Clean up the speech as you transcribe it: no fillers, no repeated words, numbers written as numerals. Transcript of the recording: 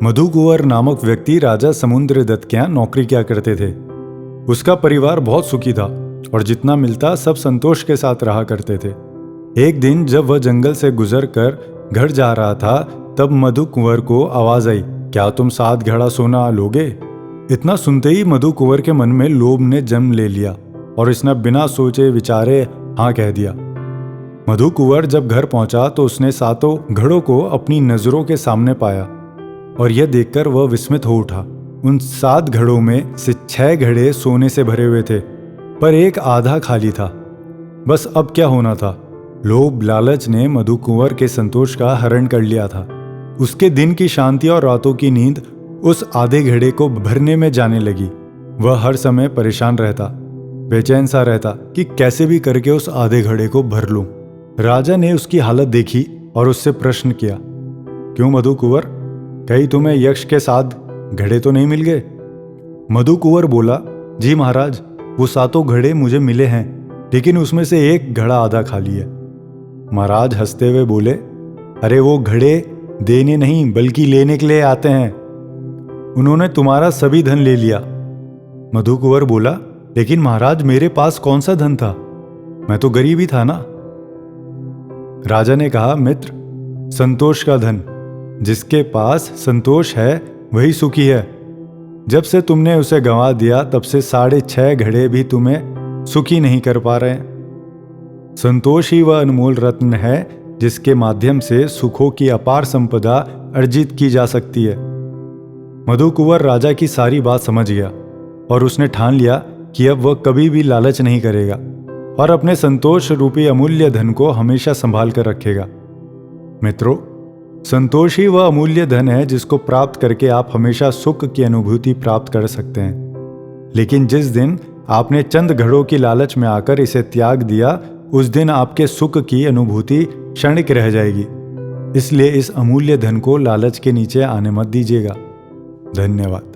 मधु कुंवर नामक व्यक्ति राजा समुद्रदत्त के यहाँ नौकरी किया करते थे। उसका परिवार बहुत सुखी था और जितना मिलता सब संतोष के साथ रहा करते थे। एक दिन जब वह जंगल से गुजर कर घर जा रहा था, तब मधु कुंवर को आवाज आई, क्या तुम 7 घड़ा सोना लोगे? इतना सुनते ही मधु कुंवर के मन में लोभ ने जन्म ले लिया और इसने बिना सोचे विचारे हाँ कह दिया। मधु कुंवर जब घर पहुंचा तो उसने 7 घड़ों को अपनी नजरों के सामने पाया और यह देखकर वह विस्मित हो उठा। उन 7 घड़ों में से 6 घड़े सोने से भरे हुए थे, पर एक आधा खाली था। बस अब क्या होना था? लोभ लालच ने मधु कुंवर के संतोष का हरण कर लिया था। उसके दिन की शांति और रातों की नींद उस आधे घड़े को भरने में जाने लगी। वह हर समय परेशान रहता, बेचैन सा रहता कि कैसे भी करके उस आधे घड़े को भर लूं। राजा ने उसकी हालत देखी और उससे प्रश्न किया, क्यों मधु कुंवर, कहीं तुम्हें यक्ष के 7 घड़े तो नहीं मिल गए? मधु कुंवर बोला, जी महाराज, वो 7 घड़े मुझे मिले हैं, लेकिन उसमें से एक घड़ा आधा खाली है। महाराज हंसते हुए बोले, अरे वो घड़े देने नहीं बल्कि लेने के लिए आते हैं। उन्होंने तुम्हारा सभी धन ले लिया। मधु कुंवर बोला, लेकिन महाराज मेरे पास कौन सा धन था, मैं तो गरीब ही था ना। राजा ने कहा, मित्र, संतोष का धन, जिसके पास संतोष है वही सुखी है। जब से तुमने उसे गंवा दिया तब से 6.5 घड़े भी तुम्हें सुखी नहीं कर पा रहे। संतोष ही वह अनमोल रत्न है जिसके माध्यम से सुखों की अपार संपदा अर्जित की जा सकती है। मधु कुंवर राजा की सारी बात समझ गया और उसने ठान लिया कि अब वह कभी भी लालच नहीं करेगा और अपने संतोष रूपी अमूल्य धन को हमेशा संभाल कर रखेगा। मित्रों, संतोष ही वह अमूल्य धन है जिसको प्राप्त करके आप हमेशा सुख की अनुभूति प्राप्त कर सकते हैं। लेकिन जिस दिन आपने चंद घड़ों की लालच में आकर इसे त्याग दिया, उस दिन आपके सुख की अनुभूति क्षणिक रह जाएगी। इसलिए इस अमूल्य धन को लालच के नीचे आने मत दीजिएगा। धन्यवाद।